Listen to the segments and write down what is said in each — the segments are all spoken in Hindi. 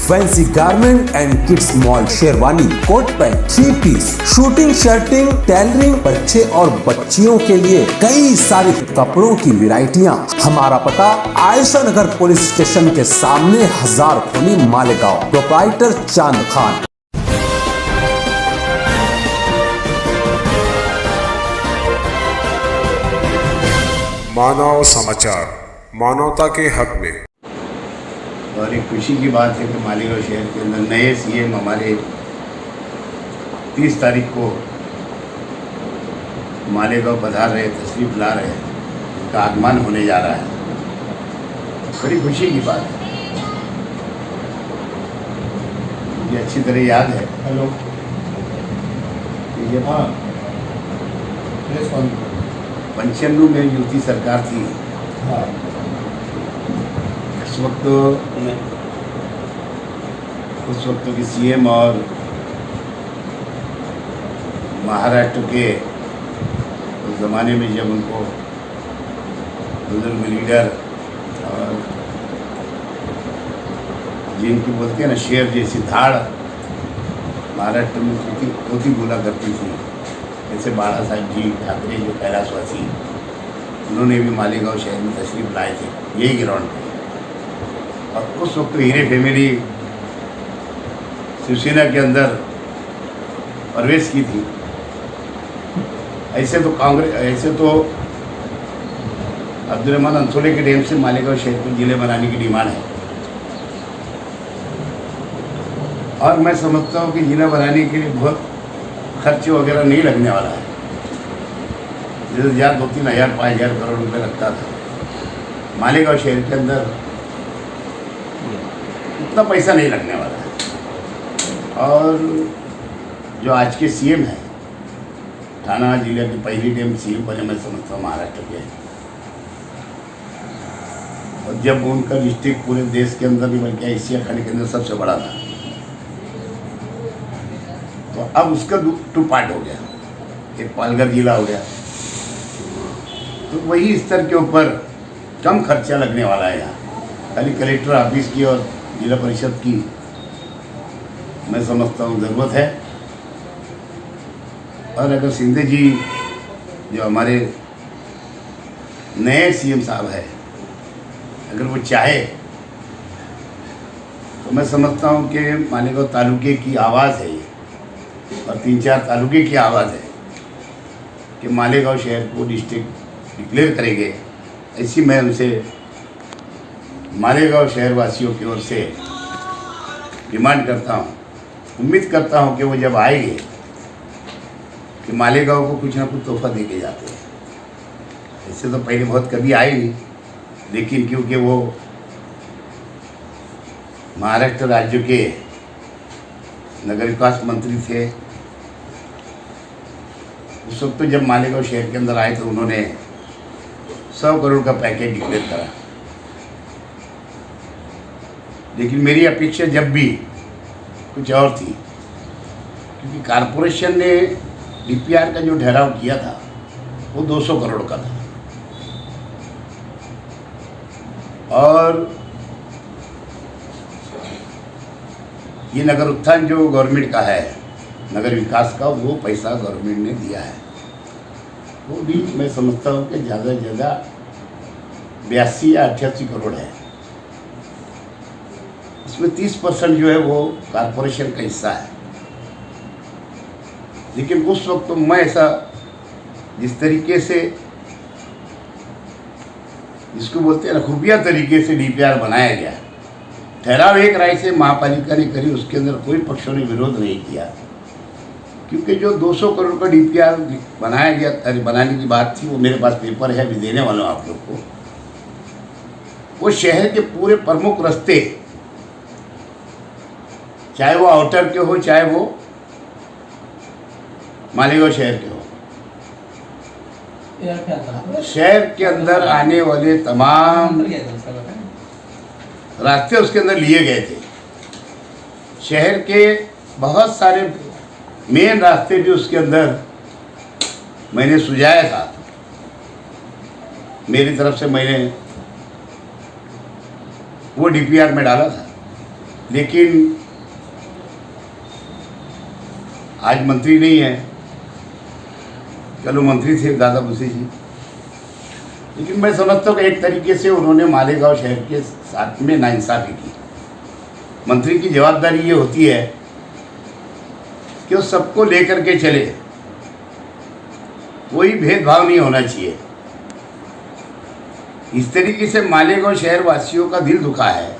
Fancy garment and kids mall, sherwani, coat pant, 3 piece, suiting, shirting, tailoring, बच्चे और बच्चियों के लिए कई सारे कपड़ों की वैरायटियां। हमारा पता आयशा नगर पुलिस स्टेशन के सामने, हजार खोली, मालेगांव। प्रोप्राइटर चांद खान। मानव समाचार, मानवता के हक में। और एक खुशी की बात है कि मालेगांव शहर के अंदर नए सीएम हमारे 30 तारीख को मालेगांव पधार रहे, तशरीफ ला रहे हैं, उनका आगमन होने जा रहा है। बड़ी खुशी की बात है। मुझे अच्छी तरह याद है कि जब 95 में युति सरकार थी, उस वक्त के सीएम और महाराष्ट्र के उस ज़माने में जब उनको बुजुर्ग लीडर और जिनकी बोलते हैं ना शेर जैसी धाड़ महाराष्ट्र में होती बोला करती थी, जैसे बाला साहब जी ठाकरे जो कैलाशवासी, उन्होंने भी मालेगांव शहर में तशरीफ लाए थे यही ग्राउंड पे। और उस वक्त हीरे फैमिली शिवसेना के अंदर प्रवेश की थी। ऐसे तो अब्दुल रहमान अंसोले के टाइम से मालेगांव शहर को जिले बनाने की डिमांड है, और मैं समझता हूँ कि जिला बनाने के लिए बहुत खर्च वगैरह नहीं लगने वाला है। जैसे 2-3 हज़ार 5,000 करोड़ रुपये लगता था, मालेगांव शहर के अंदर उतना पैसा नहीं लगने वाला है। और जो आज के सीएम हैं, ठाणा जिले के पहली टाइम सीएम बने, मैं समझता हूँ महाराष्ट्र के, और जब उनका डिस्ट्रिक्ट पूरे देश के अंदर नहीं बल्कि एशिया खंड के अंदर सबसे बड़ा था, तो अब उसका 2 पार्ट हो गया, एक पालघर जिला हो गया। तो वही स्तर के ऊपर कम खर्चा लगने वाला है। यहाँ खाली कलेक्टर ऑफिस की और जिला परिषद की मैं समझता हूँ ज़रूरत है। और अगर शिंदे जी जो हमारे नए सीएम साहब है, अगर वो चाहे तो मैं समझता हूँ कि मालेगांव तालुके की आवाज़ है ये, और 3-4 तालुके की आवाज़ है कि मालेगांव शहर को डिस्ट्रिक्ट डिक्लेयर करेंगे। ऐसी मैं उनसे मालेगांव शहर वासियों की ओर से डिमांड करता हूँ। उम्मीद करता हूँ कि वो जब आएंगे कि मालेगांव को कुछ ना कुछ तोहफा दे के जाते हैं। इससे तो पहले बहुत कभी आए नहीं, लेकिन क्योंकि वो महाराष्ट्र राज्य के नगर विकास मंत्री थे, उस वक्त तो जब मालेगांव शहर के अंदर आए तो उन्होंने 100 करोड़ का पैकेज डिक्लेयर करा। लेकिन मेरी अपेक्षा जब भी कुछ और थी, क्योंकि कारपोरेशन ने डीपीआर का जो ठहराव किया था वो 200 करोड़ का था, और ये नगर उत्थान जो गवर्नमेंट का है, नगर विकास का, वो पैसा गवर्नमेंट ने दिया है। वो भी मैं समझता हूँ कि ज़्यादा से ज़्यादा 82 या 88 करोड़ है। उसमें 30% जो है वो कारपोरेशन का हिस्सा है। लेकिन उस वक्त तो मैं ऐसा, जिस तरीके से जिसको बोलते हैं ना खुफिया तरीके से डीपीआर बनाया गया, ठहराव एक राय से महापालिका ने करी, उसके अंदर कोई पक्षों ने विरोध नहीं किया, क्योंकि जो 200 करोड़ का डीपीआर बनाया गया, बनाने की बात थी, वो मेरे पास पेपर है, अभी देने वाला हूँ आप लोग को। वो शहर के पूरे प्रमुख रास्ते, चाहे वो आउटर के हो, चाहे वो मालेगांव शहर के हो, शहर के अंदर आने वाले तमाम रास्ते उसके अंदर लिए गए थे। शहर के बहुत सारे मेन रास्ते भी उसके अंदर मैंने सुझाया था, मेरी तरफ से मैंने वो डीपीआर में डाला था। लेकिन आज मंत्री नहीं है, चलो मंत्री थे दादा भूसे जी, लेकिन मैं समझता हूँ कि एक तरीके से उन्होंने मालेगांव शहर के साथ में नाइंसाफ़ी की। मंत्री की जवाबदारी ये होती है कि वो सबको लेकर के चले, कोई भेदभाव नहीं होना चाहिए। इस तरीके से मालेगांव शहर वासियों का दिल दुखा है।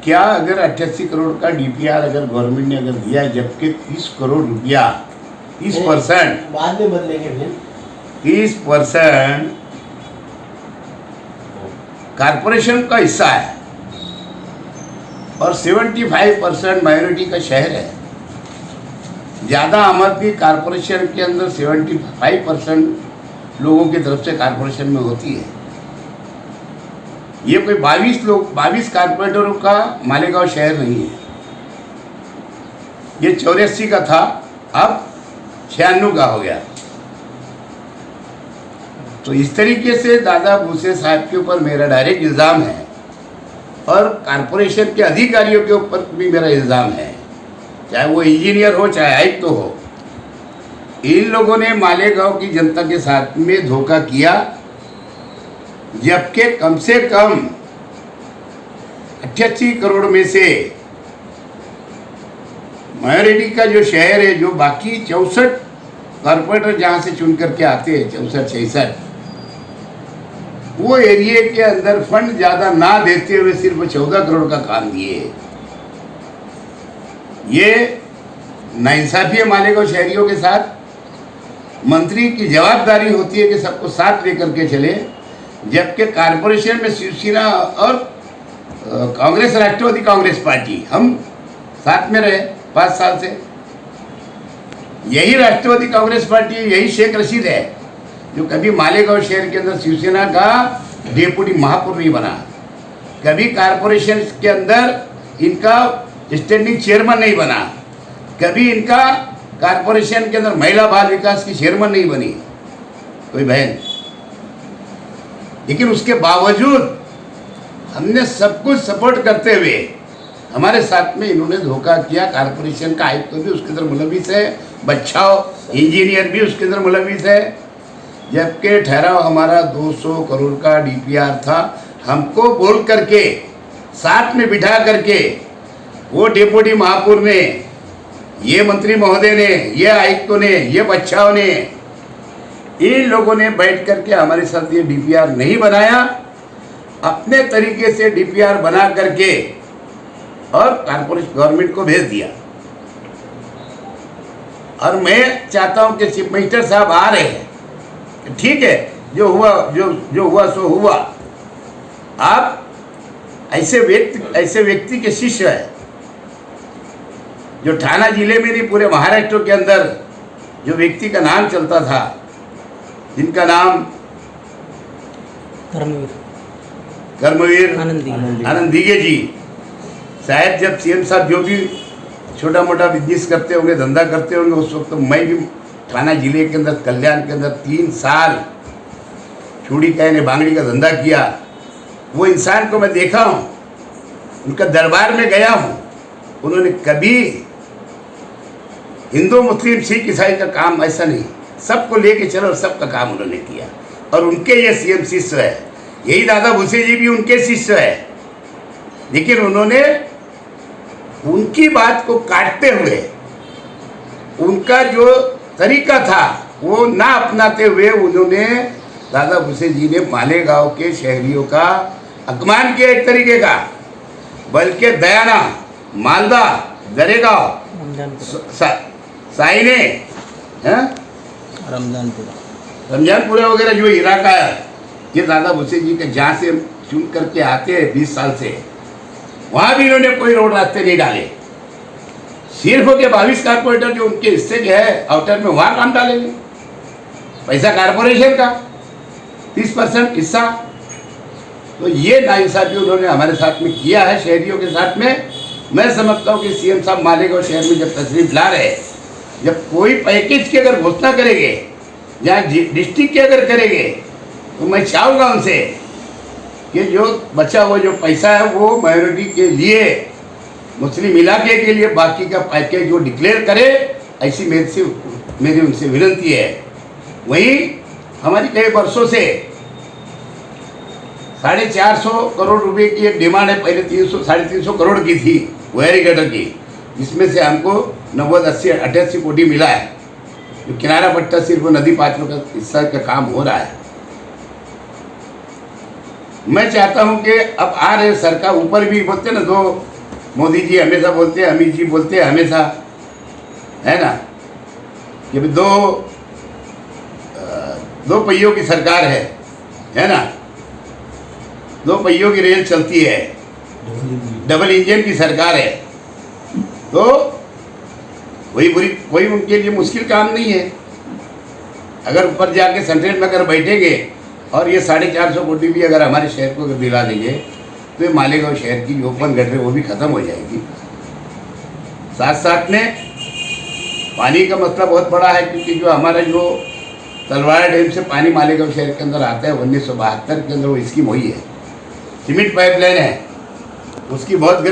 क्या अगर 88 करोड़ का डीपीआर अगर गवर्नमेंट ने अगर दिया है, जबकि 30 करोड़ रुपया 30% बाद में बदलेंगे फिर 30% कारपोरेशन का हिस्सा है और 75% माइनॉरिटी का शहर है। ज़्यादा आमदनी कारपोरेशन के अंदर 75% लोगों की तरफ से कारपोरेशन में होती है। ये कोई 22 कारपोरेटरों का मालेगांव शहर नहीं है। ये 84 का था, अब 96 का हो गया। तो इस तरीके से दादा भूसे साहब के ऊपर मेरा डायरेक्ट इल्ज़ाम है और कारपोरेशन के अधिकारियों के ऊपर भी मेरा इल्ज़ाम है, चाहे वो इंजीनियर हो चाहे आयुक्त हो। इन लोगों ने मालेगांव की जनता के साथ में धोखा किया, जबकि कम से कम 88 करोड़ में से माइनॉरिटी का जो शहर है, जो बाकी 64 कारपोरेटर जहाँ से चुन करके आते हैं, 64-66, वो एरिया के अंदर फंड ज़्यादा ना देते हुए सिर्फ 14 करोड़ का काम दिए। ये नाइंसाफ़ी है मालेगांव शहरियों के साथ। मंत्री की जवाबदारी होती है कि सबको साथ लेकर के चले, जबकि कारपोरेशन में शिवसेना और कांग्रेस, राष्ट्रवादी कांग्रेस पार्टी, हम साथ में रहे 5 साल से। यही राष्ट्रवादी कांग्रेस पार्टी, यही शेख रशीद है जो कभी मालेगांव शहर के अंदर शिवसेना का डेपुटी महापौर नहीं बना, कभी कारपोरेशन के अंदर इनका स्टैंडिंग चेयरमैन नहीं बना, कभी इनका कारपोरेशन के अंदर महिला बाल विकास की चेयरमैन नहीं बनी कोई बहन। लेकिन उसके बावजूद हमने सब कुछ सपोर्ट करते हुए हमारे साथ में इन्होंने धोखा किया। कारपोरेशन का आयुक्त भी उसके अंदर मुलविस है, बच्चाओ इंजीनियर भी उसके अंदर मुलविस है, जबकि ठहराव हमारा 200 करोड़ का डीपीआर था। हमको बोल करके साथ में बिठा करके वो डेपुटी महापौर ने, ये मंत्री महोदय ने, ये आयुक्तों ने, ये बच्चाओं ने, इन लोगों ने बैठ करके हमारे साथ ये डीपीआर नहीं बनाया, अपने तरीके से डीपीआर बना करके और कारपोरेशन गवर्नमेंट को भेज दिया। और मैं चाहता हूं कि चीफ मिनिस्टर साहब आ रहे हैं, ठीक है, जो हुआ सो हुआ। आप ऐसे व्यक्ति के शिष्य है जो ठाना जिले में नहीं पूरे महाराष्ट्र के अंदर जो व्यक्ति का नाम चलता था, जिनका नाम कर्मवीर आनंद दिगे जी, शायद जब सीएम साहब जो भी छोटा मोटा बिजनेस करते होंगे, धंधा करते होंगे, उस वक्त तो मैं भी थाना जिले के अंदर कल्याण के अंदर 3 साल चूड़ी कहने बांगड़ी का धंधा किया। वो इंसान को मैं देखा हूँ, उनका दरबार में गया हूँ। उन्होंने कभी हिंदू मुस्लिम सिख ईसाई का काम ऐसा नहीं, सबको लेके चलो और सबका काम उन्होंने किया। और उनके ये सीएम शिष्य है, यही दादा भूसे जी भी उनके शिष्य है। लेकिन उन्होंने उनकी बात को काटते हुए, उनका जो तरीका था वो ना अपनाते हुए, उन्होंने दादा भूसे जी ने मालेगांव के शहरियों का अपमान किया एक तरीके का। बल्कि दयाना, मालदा, दरेगांव, साइने, रमजानपुरा वगैरह जो इलाका है, ये दादा भूसे जी के जहाँ से चुन करके आते हैं 20 साल से, वहाँ भी इन्होंने कोई रोड रास्ते नहीं डाले। सिर्फ के 22 कारपोरेटर जो उनके हिस्से के है आउटर में, वहाँ काम डालेंगे। पैसा कारपोरेशन का 30% हिस्सा। तो ये नाइंसाफी उन्होंने हमारे साथ में किया है, शहरियों के साथ में। मैं समझता हूँ कि सीएम साहब मालेगांव शहर में जब तशरीफ ला रहे, जब कोई पैकेज की अगर घोषणा करेंगे, या डिस्ट्रिक्ट की अगर करेंगे, तो मैं चाहूँगा उनसे कि जो बचा हुआ जो पैसा है वो माइनॉरिटी के लिए, मुस्लिम इलाके के लिए बाकी का पैकेज जो डिक्लेयर करे, ऐसी मेरी उनसे विनती है। वहीं हमारी कई वर्षों से 450 करोड़ रुपए की एक डिमांड है, पहले 300-350 करोड़ की थी वहरी गटर की, जिसमें से हमको 90-80-88 कोटी मिला है। जो किनारा पट्टा सिर्फ नदी पात्रों का हिस्सा का काम हो रहा है। मैं चाहता हूं कि अब आ रहे सरकार ऊपर भी बोलते ना, दो मोदी जी हमेशा बोलते हैं, अमित जी बोलते हैं हमेशा, है ना, कि दो पहियों की सरकार है ना, दो पहियों की रेल चलती है, डबल इंजन की सरकार है। तो कोई उनके लिए मुश्किल काम नहीं है। अगर ऊपर जाके सेंट्रल में अगर बैठेंगे और ये 450 कोटी भी अगर हमारे शहर को अगर दिला देंगे तो ये मालेगांव शहर की जो ओपन गटर वो भी ख़त्म हो जाएगी। साथ साथ में पानी का मसला बहुत बड़ा है, क्योंकि जो हमारा जो तलवाड़ा डैम से पानी मालेगांव शहर के अंदर आता है 1972 के अंदर वो स्कीम हुई है, सीमेंट पाइपलाइन है, उसकी बहुत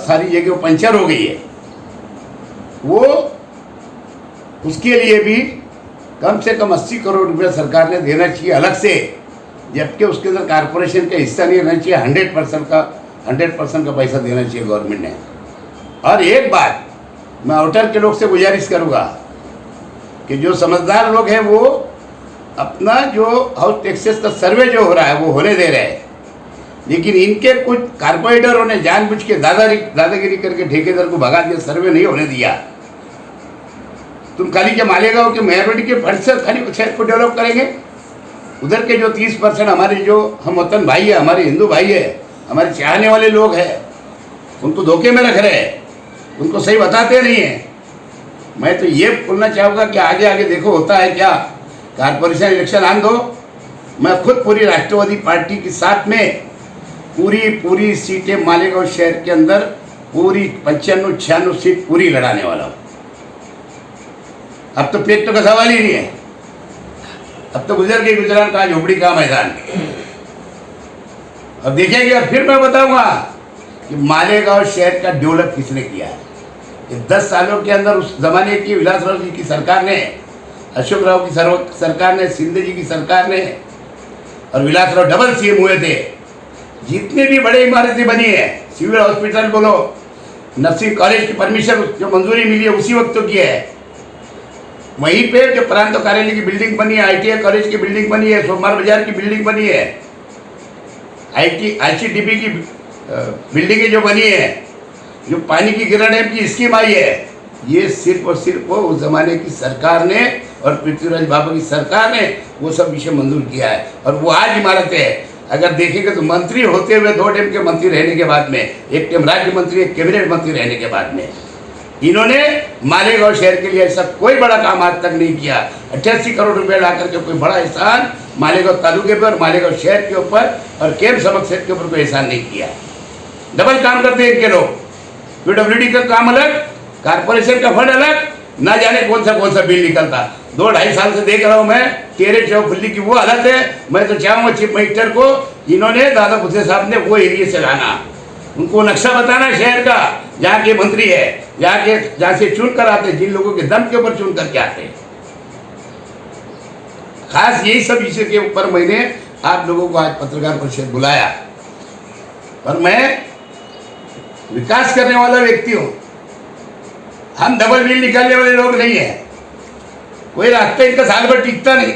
सारी जगह पंचर हो गई है। वो उसके लिए भी कम से कम 80 करोड़ रुपया सरकार ने देना चाहिए अलग से, जबकि उसके अंदर कारपोरेशन का हिस्सा नहीं रहना चाहिए। 100% का पैसा देना चाहिए गवर्नमेंट ने। और एक बात मैं आउटर के लोग से गुजारिश करूँगा कि जो समझदार लोग हैं वो अपना जो हाउस टैक्सेस का सर्वे जो हो रहा है वो होने दे रहे हैं, लेकिन इनके कुछ कारपोरेटरों ने जानबूझ के दादागिरी करके ठेकेदार को भगा दिया, सर्वे नहीं होने दिया। तुम खाली के मालेगांव के मेहरबानी के फंड से खाली शहर को डेवलप करेंगे, उधर के जो 30% हमारे जो हम वतन भाई है, हमारे हिंदू भाई है, हमारे चाहने वाले लोग हैं, उनको धोखे में रख रहे हैं, उनको सही बताते नहीं हैं। मैं तो ये बोलना चाहूँगा कि आगे आगे देखो होता है क्या। कारपोरेशन इलेक्शन आन दो, मैं खुद पूरी राष्ट्रवादी पार्टी के साथ में पूरी सीटें मालेगांव शहर के अंदर पूरी 95-96 सीट पूरी लड़ाने वाला हूँ। अब तो पेट तो का सवाल ही नहीं है, अब तो गुजर गई गुजरान का झोपड़ी का मैदान। अब देखेंगे और फिर मैं बताऊंगा कि मालेगांव शहर का डेवलप किसने किया है। ये 10 सालों के अंदर उस जमाने की विलासराव जी की सरकार ने, अशोक राव की सरकार ने, सिंधे जी की सरकार ने, और विलासराव डबल सीएम हुए थे, जितनी भी बड़ी इमारतें बनी है, सिविल हॉस्पिटल बोलो, नर्सिंग कॉलेज की परमिशन जो मंजूरी मिली है उसी वक्त तो की है। वहीं पे जो प्रांत कार्यालय की बिल्डिंग बनी है, ITI कॉलेज की बिल्डिंग बनी है, सोमवार बाजार की बिल्डिंग बनी है, ICDP की बिल्डिंगें जो बनी है, जो पानी की गिरा डैम की स्कीम आई है, ये सिर्फ और सिर्फ वो उस जमाने की सरकार ने और पृथ्वीराज बाबा की सरकार ने वो सब विषय मंजूर किया है। और वो आज इमारतें है। अगर देखेंगे तो मंत्री होते हुए 2 टाइम के मंत्री रहने के बाद में, एक टाइम राज्य मंत्री, एक कैबिनेट मंत्री रहने के बाद में, इन्होंने मालेगांव शहर के लिए ऐसा कोई बड़ा काम आज तक नहीं किया। 88 करोड़ रुपए ला करके कोई बड़ा एहसान मालेगांव तालुके पर, मालेगांव शहर के ऊपर और कैंप समक शहर के ऊपर कोई एहसान नहीं किया। डबल काम करते हैं इनके लोग। PWD का काम अलग, कारपोरेशन का फंड अलग, ना जाने कौन सा बिल निकलता। 2-2.5 साल से देख रहा हूँ मैं, 13 चौखुल्ली की वो हालत है। मैं तो चाहूँगा चीफ मिनिस्टर को, इन्होंने दादा भुसे साहब ने वो एरिया से लाना, उनको नक्शा बताना शहर का, जहाँ के मंत्री है, जहाँ से चुन कर आते, जिन लोगों के दम के ऊपर चुन करके आते। खास यही सब विषय के ऊपर मैंने आप लोगों को आज पत्रकार परिषद बुलाया। और मैं विकास करने वाला व्यक्ति हूँ, हम डबल बिल निकालने वाले लोग नहीं है। कोई रास्ता इनका साल भर टिकता नहीं,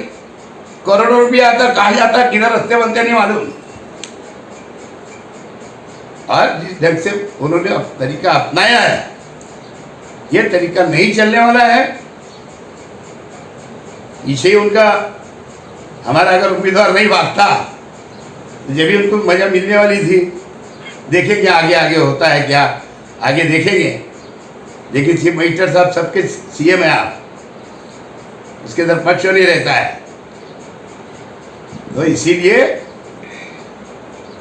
करोड़ों रुपया आता, कहाँ जाता, किधर रास्ते बनते नहीं मालूम। और जिस ढंग से उन्होंने तरीका अपनाया है, ये तरीका नहीं चलने वाला है। इसे उनका हमारा अगर उम्मीदवार नहीं भागता तो जब भी उनको मजा मिलने वाली थी। देखेंगे आगे आगे होता है क्या, आगे देखेंगे। लेकिन चीफ मिनिस्टर साहब सबके CM है आप, उसके अंदर पक्ष नहीं रहता है। तो इसीलिए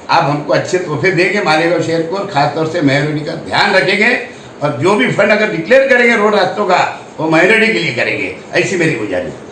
आप हमको अच्छे तोहफे देंगे मालेगांव शहर को, और खासतौर से माइनॉरिटी का ध्यान रखेंगे। और जो भी फंड अगर डिक्लेयर करेंगे रोड रास्तों का, वो माइनॉरिटी के लिए करेंगे, ऐसी मेरी गुजारिश है।